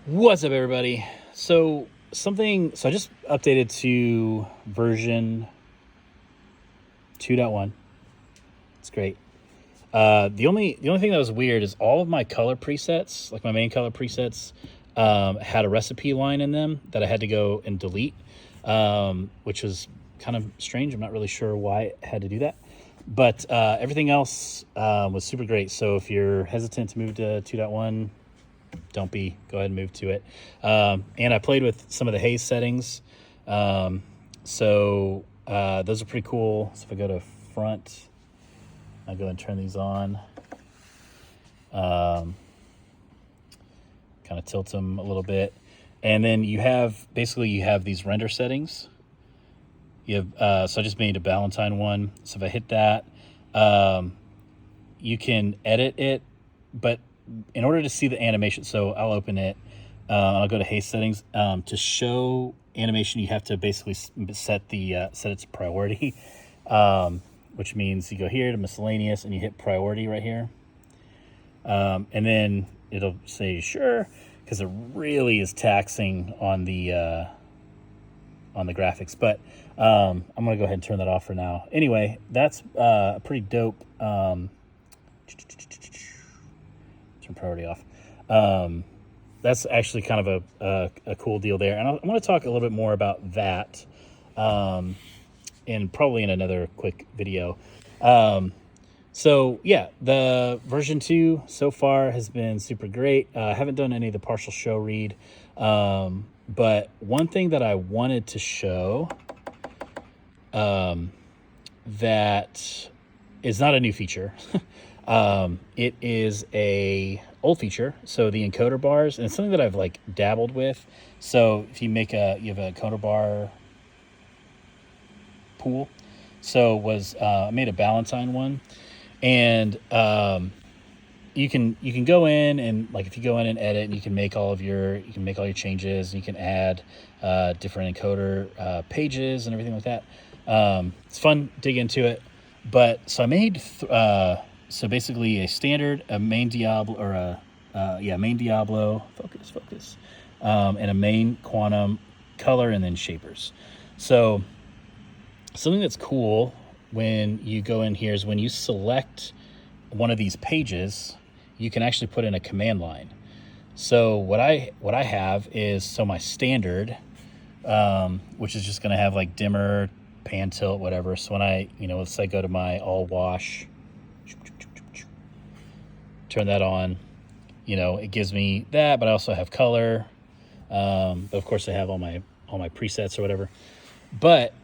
What's up, everybody? So I just updated to version 2.1. It's great. The only thing that was weird is all of my color presets, like my main color presets, had a recipe line in them that I had to go and delete, which was kind of strange. I'm not really sure why it had to do that, but everything else was super great. So if you're hesitant to move to 2.1, don't be. Go ahead and move to it. And I played with some of the haze settings. So those are pretty cool. So if I go to front, I'll go and turn these on. Kind of tilt them a little bit. And then you have these render settings. You have, so I just made a Valentine one. So if I hit that, you can edit it, but in order to see the animation, so I'll open it, I'll go to haze settings. To show animation, you have to basically set its priority, which means you go here to miscellaneous and you hit priority right here. And then it'll say sure, because it really is taxing on the graphics. But I'm gonna go ahead and turn that off for now. Anyway, that's a pretty dope. Turn priority off. That's actually kind of a cool deal there, and I want to talk a little bit more about that, and probably in another quick video. So yeah, the version 2 so far has been super great. I haven't done any of the partial show read, but one thing that I wanted to show, that is not a new feature. It is a old feature. So the encoder bars, and it's something that I've like dabbled with. So if you have a encoder bar pool. So I made a Valentine one, and you can go in and, like, if you go in and edit, and you can make all your changes, and you can add different encoder pages and everything like that. It's fun, dig into it. But so I made so basically a standard, a main Diablo, or main Diablo, focus, and a main quantum color, and then shapers. So something that's cool when you go in here is when you select one of these pages, you can actually put in a command line. So what I have is, so my standard, which is just going to have like dimmer, pan, tilt, whatever. So when let's say I go to my all wash, turn that on, it gives me that, but I also have color. But of course I have all my presets or whatever. But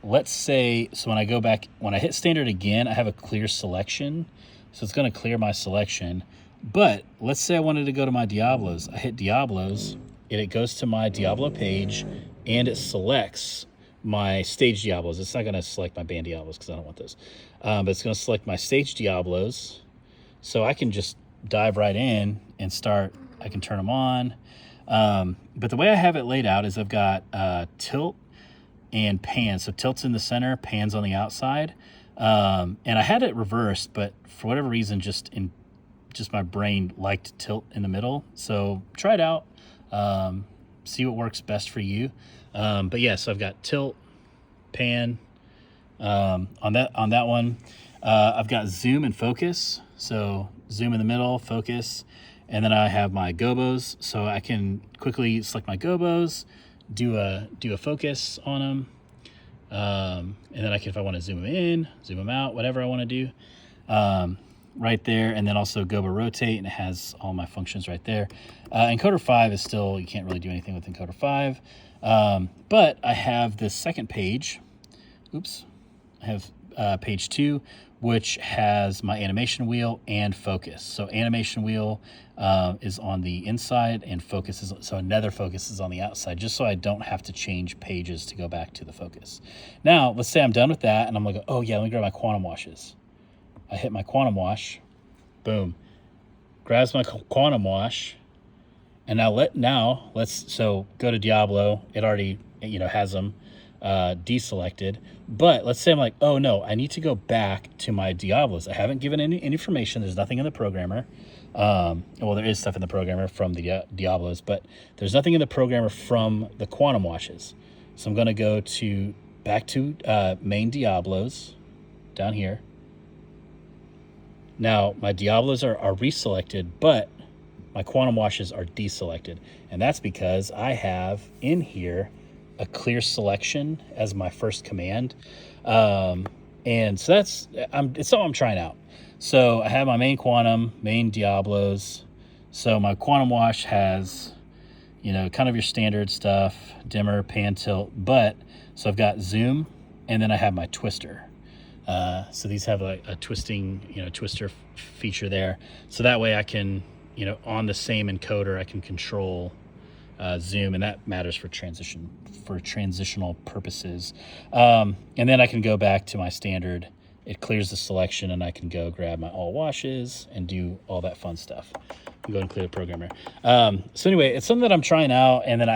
let's say, so when I go back, when I hit standard again, I have a clear selection. So it's going to clear my selection. But let's say I wanted to go to my Diablos. I hit Diablos, and it goes to my Diablo page, and it selects my stage Diablos. It's not going to select my band Diablos, because I don't want those. But it's going to select my stage Diablos. So I can just dive right in and start. I can turn them on. But the way I have it laid out is I've got tilt and pan. So tilt's in the center, pan's on the outside. And I had it reversed, but for whatever reason, just my brain liked tilt in the middle. So try it out. See what works best for you. But yeah, so I've got tilt, pan, on that one. I've got zoom and focus. So zoom in the middle, focus, and then I have my gobos. So I can quickly select my gobos, do a focus on them, and then if I want to zoom them in, zoom them out, whatever I want to do, right there. And then also gobo rotate, and it has all my functions right there. Encoder 5 is still, you can't really do anything with encoder 5, but I have this second page. I have page 2, which has my animation wheel and focus. So animation wheel is on the inside, and so another focus is on the outside, just so I don't have to change pages to go back to the focus. Now, let's say I'm done with that, and I'm like, oh yeah, let me grab my quantum washes. I hit my quantum wash, boom, grabs my quantum wash, and let's go to Diablo. It already has them deselected. But let's say I'm like, oh no, I need to go back to my Diablos. I haven't given any information. There's nothing in the programmer. Well, there is stuff in the programmer from the Diablos, but there's nothing in the programmer from the quantum washes. So I'm going to go back to main Diablos down here. Now my Diablos are reselected, but my quantum washes are deselected. And that's because I have in here a clear selection as my first command. And so it's all I'm trying out. So I have my main quantum, main Diablos. So my quantum wash has, kind of your standard stuff, dimmer, pan, tilt, so I've got zoom, and then I have my twister. So these have a twisting, twister feature there. So that way I can, on the same encoder, I can control zoom, and that matters for transitional purposes. And then I can go back to my standard. It clears the selection, and I can go grab my all washes and do all that fun stuff. I'm going to clear the programmer. So anyway, it's something that I'm trying out, and then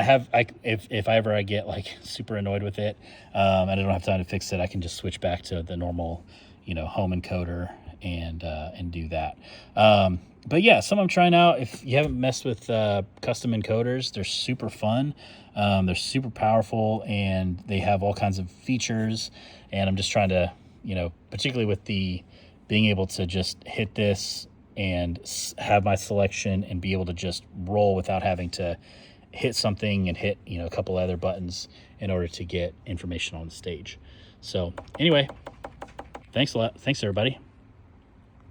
if I get like super annoyed with it, and I don't have time to fix it, I can just switch back to the normal, home encoder and do that. But yeah, some I'm trying out. If you haven't messed with custom encoders, they're super fun. They're super powerful, and they have all kinds of features. And I'm just trying to, particularly with the being able to just hit this and have my selection and be able to just roll without having to hit something and hit, a couple other buttons in order to get information on the stage. So anyway, thanks a lot. Thanks, everybody.